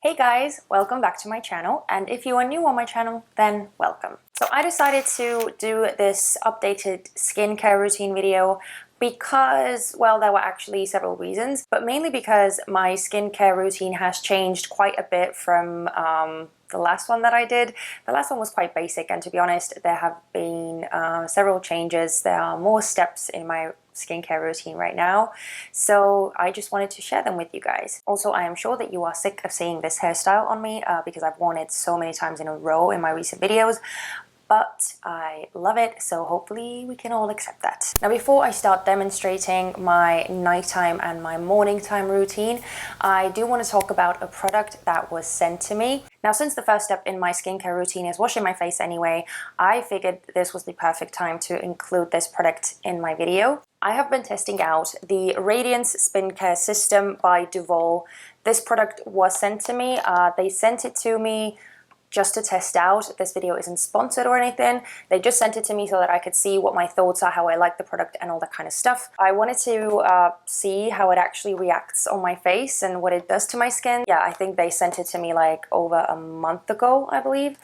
Hey guys, welcome back to my channel, and if you are new on my channel, then welcome. So I decided to do this updated skincare routine video because, well, there were actually several reasons, but mainly because my skincare routine has changed quite a bit from the last one that I did. The last one was quite basic, and to be honest, there have been several changes. There are more steps in my skincare routine right now, so I just wanted to share them with you guys. Also, I am sure that you are sick of seeing this hairstyle on me because I've worn it so many times in a row in my recent videos, but I love it, so hopefully we can all accept that. Now, before I start demonstrating my nighttime and my morning time routine, I do want to talk about a product that was sent to me. Now, since the first step in my skincare routine is washing my face anyway, I figured this was the perfect time to include this product in my video. I have been testing out the Radiance Skincare System by Duvolle. This product was sent to me. They sent it to me just to test out. This video isn't sponsored or anything. They just sent it to me so that I could see what my thoughts are, how I like the product, and all that kind of stuff. I wanted to see how it actually reacts on my face and what it does to my skin. Yeah, I think they sent it to me like over a month ago, I believe.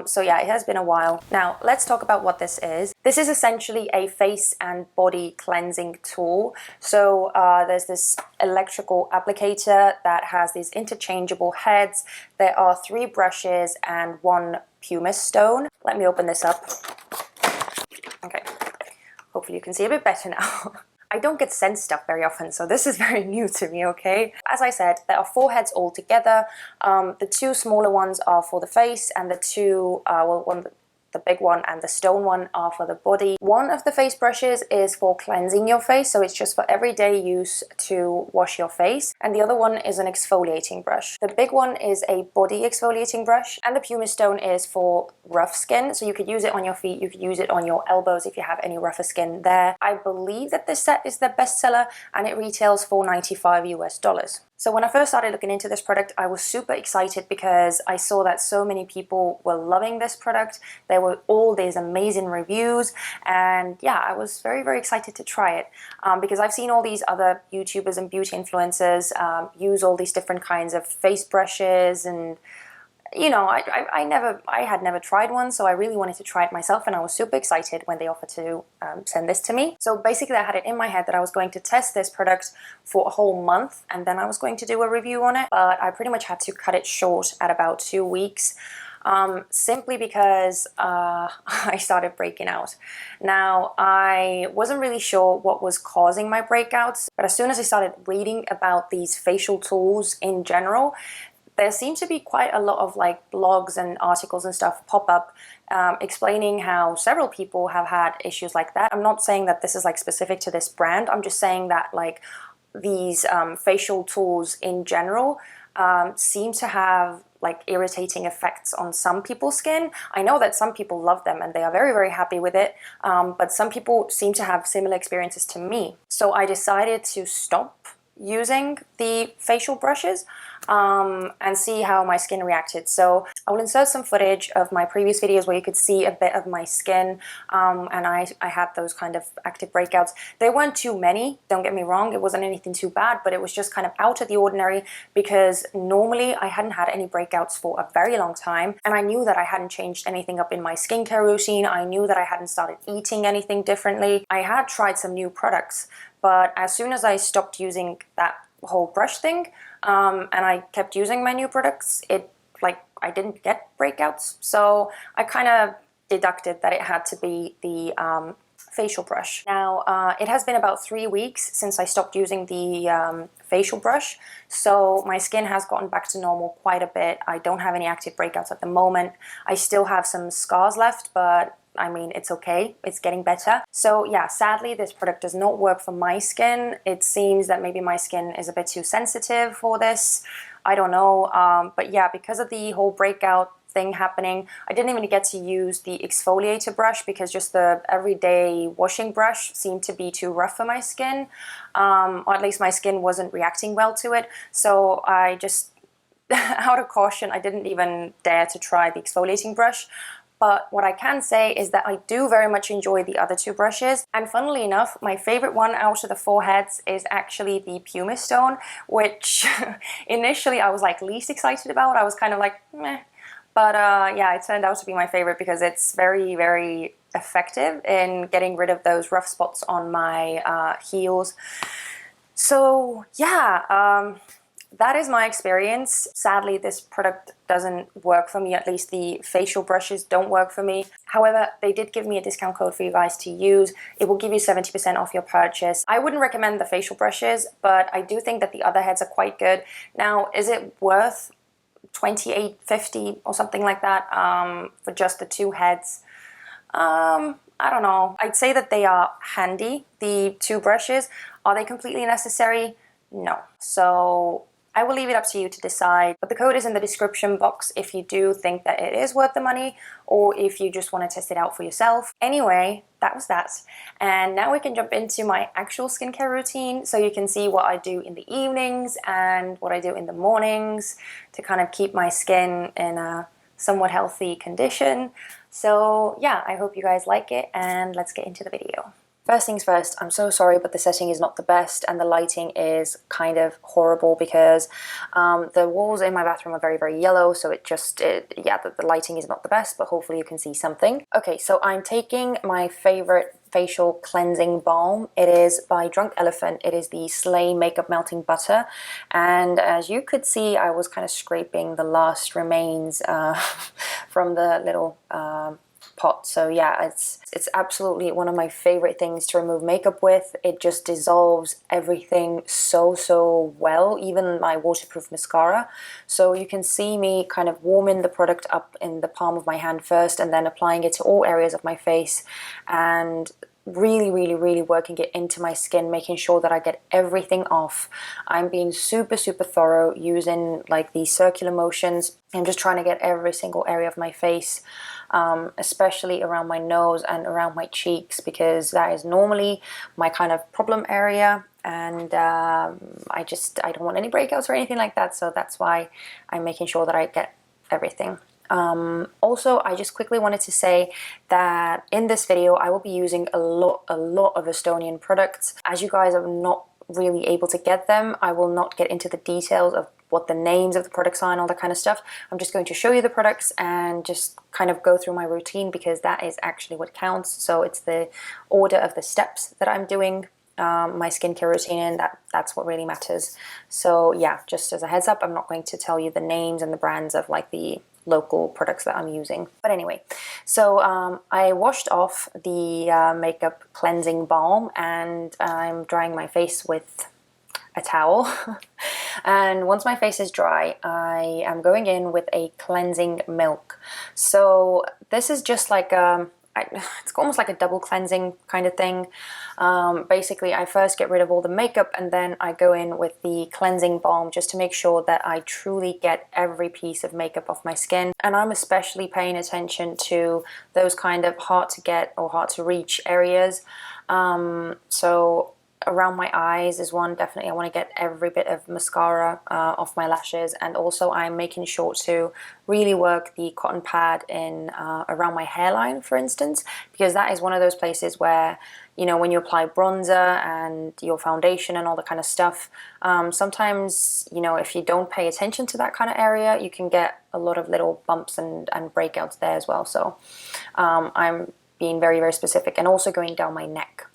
So yeah, it has been a while. Now, let's talk about what this is. This is essentially a face and body cleansing tool. So there's this electrical applicator that has these interchangeable heads. There are 3 brushes and 1 pumice stone. Let me open this up. Okay, hopefully you can see a bit better now. I don't get sent stuff very often, so this is very new to me, okay? As I said, there are 4 heads all together. The 2 smaller ones are for the face, and the 2, the big one and the stone one are for the body. One of the face brushes is for cleansing your face, so it's just for everyday use to wash your face. And the other one is an exfoliating brush. The big one is a body exfoliating brush, and the pumice stone is for rough skin. So you could use it on your feet, you could use it on your elbows if you have any rougher skin there. I believe that this set is the bestseller, and it retails for $95 US. So when I first started looking into this product, I was super excited because I saw that so many people were loving this product. There were all these amazing reviews, and yeah, I was very, very excited to try it because I've seen all these other YouTubers and beauty influencers use all these different kinds of face brushes, and you know, I had never tried one, so I really wanted to try it myself, and I was super excited when they offered to send this to me. So basically I had it in my head that I was going to test this product for a whole month, and then I was going to do a review on it, but I pretty much had to cut it short at about 2 weeks. Simply because I started breaking out. Now, I wasn't really sure what was causing my breakouts, but as soon as I started reading about these facial tools in general, there seems to be quite a lot of like blogs and articles and stuff pop up explaining how several people have had issues like that. I'm not saying that this is like specific to this brand. I'm just saying that like these facial tools in general seem to have like irritating effects on some people's skin. I know that some people love them and they are very, very happy with it, but some people seem to have similar experiences to me. So I decided to stop using the facial brushes and see how my skin reacted. So I will insert some footage of my previous videos where you could see a bit of my skin, and I had those kind of active breakouts. They weren't too many, don't get me wrong, it wasn't anything too bad, but it was just kind of out of the ordinary because normally I hadn't had any breakouts for a very long time, and I knew that I hadn't changed anything up in my skincare routine. I knew that I hadn't started eating anything differently. I had tried some new products, but as soon as I stopped using that whole brush thing and I kept using my new products, I didn't get breakouts. So I kind of deducted that it had to be the facial brush. Now, it has been about 3 weeks since I stopped using the facial brush, so my skin has gotten back to normal quite a bit. I don't have any active breakouts at the moment. I still have some scars left, but I mean, it's okay, it's getting better. So yeah, sadly, this product does not work for my skin. It seems that maybe my skin is a bit too sensitive for this. I don't know, but yeah, because of the whole breakout thing happening, I didn't even get to use the exfoliator brush because just the everyday washing brush seemed to be too rough for my skin, or at least my skin wasn't reacting well to it. So I just, out of caution, I didn't even dare to try the exfoliating brush. But what I can say is that I do very much enjoy the other two brushes. And funnily enough, my favorite one out of the four heads is actually the pumice stone, which initially I was like least excited about. I was kind of like, meh. But yeah, it turned out to be my favorite because it's very, very effective in getting rid of those rough spots on my heels. So yeah, that is my experience. Sadly, this product doesn't work for me, at least the facial brushes don't work for me. However, they did give me a discount code for you guys to use. It will give you 70% off your purchase. I wouldn't recommend the facial brushes, but I do think that the other heads are quite good. Now, is it worth $28.50 or something like that for just the two heads? I don't know. I'd say that they are handy, the two brushes. Are they completely necessary? No. So I will leave it up to you to decide, but the code is in the description box if you do think that it is worth the money or if you just want to test it out for yourself. Anyway, that was that. And now we can jump into my actual skincare routine so you can see what I do in the evenings and what I do in the mornings to kind of keep my skin in a somewhat healthy condition. So yeah, I hope you guys like it and let's get into the video. First things first, I'm so sorry, but the setting is not the best and the lighting is kind of horrible because the walls in my bathroom are very, very yellow, so yeah, the lighting is not the best, but hopefully you can see something. Okay, so I'm taking my favorite facial cleansing balm. It is by Drunk Elephant. It is the Slaai Makeup Melting Butter, and as you could see, I was kind of scraping the last remains from the little pot. So yeah, it's absolutely one of my favorite things to remove makeup with. It just dissolves everything so well, even my waterproof mascara. So you can see me kind of warming the product up in the palm of my hand first and then applying it to all areas of my face and really working it into my skin, making sure that I get everything off. I'm being super thorough using like these circular motions. I'm just trying to get every single area of my face, especially around my nose and around my cheeks, because that is normally my kind of problem area, and I don't want any breakouts or anything like that, so that's why I'm making sure that I get everything. Also, I just quickly wanted to say that in this video I will be using a lot of Estonian products. As you guys are not really able to get them, I will not get into the details of what the names of the products are and all that kind of stuff. I'm just going to show you the products and just kind of go through my routine, because that is actually what counts. So it's the order of the steps that I'm doing my skincare routine in, that's what really matters. So yeah, just as a heads up, I'm not going to tell you the names and the brands of like the local products that I'm using. But anyway, so I washed off the makeup cleansing balm and I'm drying my face with a towel. And once my face is dry, I am going in with a cleansing milk. So this is just like it's almost like a double cleansing kind of thing. Basically, I first get rid of all the makeup and then I go in with the cleansing balm just to make sure that I truly get every piece of makeup off my skin. And I'm especially paying attention to those kind of hard to get or hard to reach areas. So around my eyes is one, definitely I want to get every bit of mascara off my lashes, and also I'm making sure to really work the cotton pad in around my hairline, for instance, because that is one of those places where, you know, when you apply bronzer and your foundation and all that kind of stuff, sometimes, you know, if you don't pay attention to that kind of area, you can get a lot of little bumps and breakouts there as well. So I'm being very specific, and also going down my neck.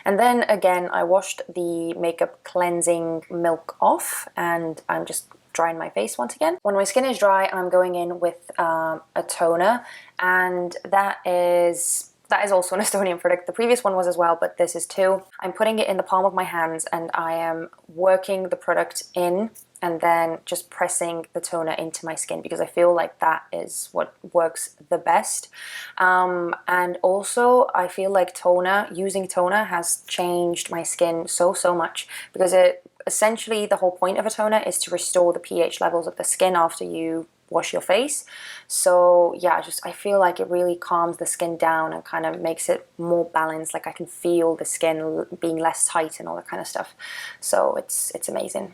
And then again, I washed the makeup cleansing milk off and I'm just drying my face once again. When my skin is dry, I'm going in with a toner, and that is also an Estonian product. The previous one was as well, but this is too. I'm putting it in the palm of my hands and I am working the product in and then just pressing the toner into my skin, because I feel like that is what works the best. And also I feel like using toner has changed my skin so much, because essentially the whole point of a toner is to restore the pH levels of the skin after you wash your face. So yeah, I feel like it really calms the skin down and kind of makes it more balanced. Like I can feel the skin being less tight and all that kind of stuff. So it's amazing.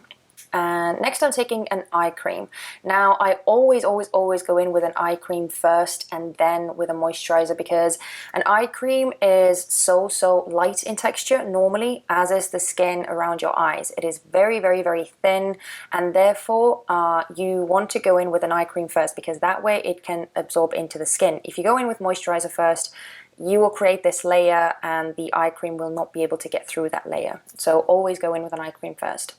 And next I'm taking an eye cream. Now I always go in with an eye cream first and then with a moisturizer, because an eye cream is so light in texture normally, as is the skin around your eyes. It is very thin, and therefore you want to go in with an eye cream first, because that way it can absorb into the skin. If you go in with moisturizer first, you will create this layer and the eye cream will not be able to get through that layer. So always go in with an eye cream first.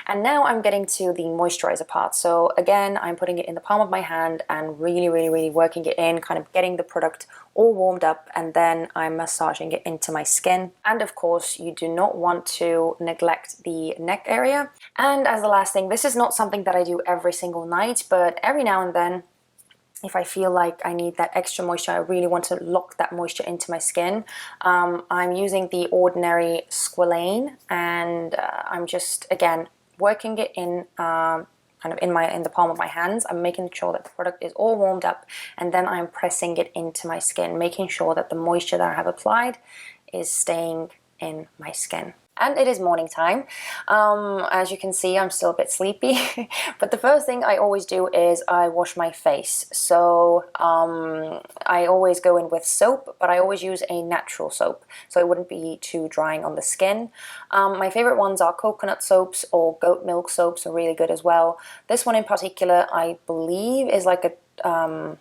And now I'm getting to the moisturizer part. So again, I'm putting it in the palm of my hand and really working it in, kind of getting the product all warmed up, and then I'm massaging it into my skin. And of course, you do not want to neglect the neck area. And as the last thing, this is not something that I do every single night, but every now and then, if I feel like I need that extra moisture, I really want to lock that moisture into my skin, I'm using the ordinary Squalane, and I'm just, again, working it in kind of in the palm of my hands. I'm making sure that the product is all warmed up, and then I'm pressing it into my skin, making sure that the moisture that I have applied is staying in my skin. And it is morning time. As you can see, I'm still a bit sleepy, but the first thing I always do is I wash my face. So I always go in with soap, but I always use a natural soap, so it wouldn't be too drying on the skin. My favorite ones are coconut soaps, or goat milk soaps are really good as well. This one in particular, I believe, is like a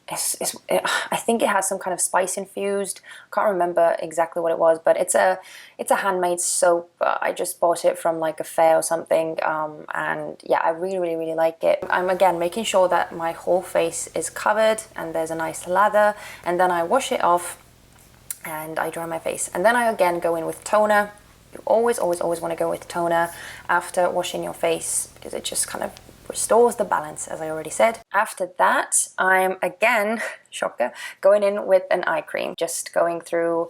I think it has some kind of spice infused. Can't remember exactly what it was, but it's a handmade soap. I just bought it from like a fair or something, and yeah, I really like it. I'm again making sure that my whole face is covered and there's a nice lather, and then I wash it off and I dry my face, and then I again go in with toner. You always want to go with toner after washing your face, because it just kind of restores the balance, as I already said. After that, I'm again, shocker, going in with an eye cream, just going through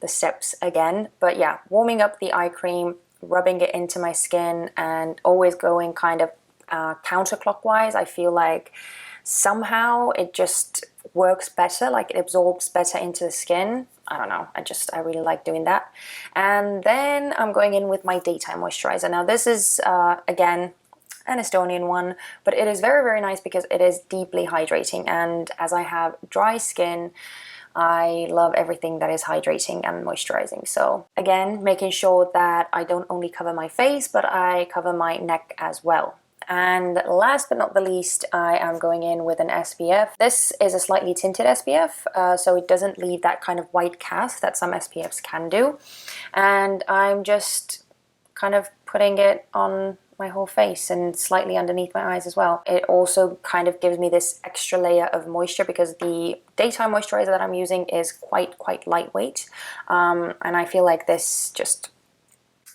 the steps again. But yeah, warming up the eye cream, rubbing it into my skin, and always going kind of counterclockwise. I feel like somehow it just works better, like it absorbs better into the skin. I don't know, I really like doing that. And then I'm going in with my daytime moisturizer. Now this is, again, an Estonian one, but it is very nice because it is deeply hydrating, and as I have dry skin, I love everything that is hydrating and moisturizing. So again, making sure that I don't only cover my face, but I cover my neck as well. And last but not the least, I am going in with an SPF. This is a slightly tinted SPF, so it doesn't leave that kind of white cast that some SPFs can do. And I'm just kind of putting it on my whole face and slightly underneath my eyes as well. It also kind of gives me this extra layer of moisture, because the daytime moisturizer that I'm using is quite lightweight, and I feel like this just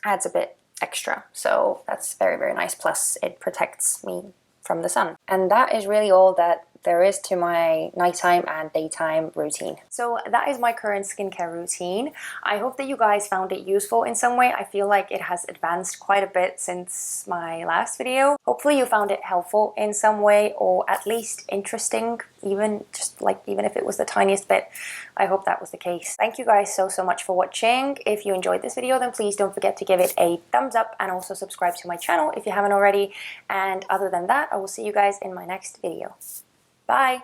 adds a bit extra, so that's very nice. Plus it protects me from the sun. And that is really all that there is to my nighttime and daytime routine. So that is my current skincare routine. I hope that you guys found it useful in some way. I feel like it has advanced quite a bit since my last video. Hopefully you found it helpful in some way, or at least interesting, even if it was the tiniest bit. I hope that was the case. Thank you guys so much for watching. If you enjoyed this video, then please don't forget to give it a thumbs up, and also subscribe to my channel if you haven't already. And other than that, I will see you guys in my next video. Bye!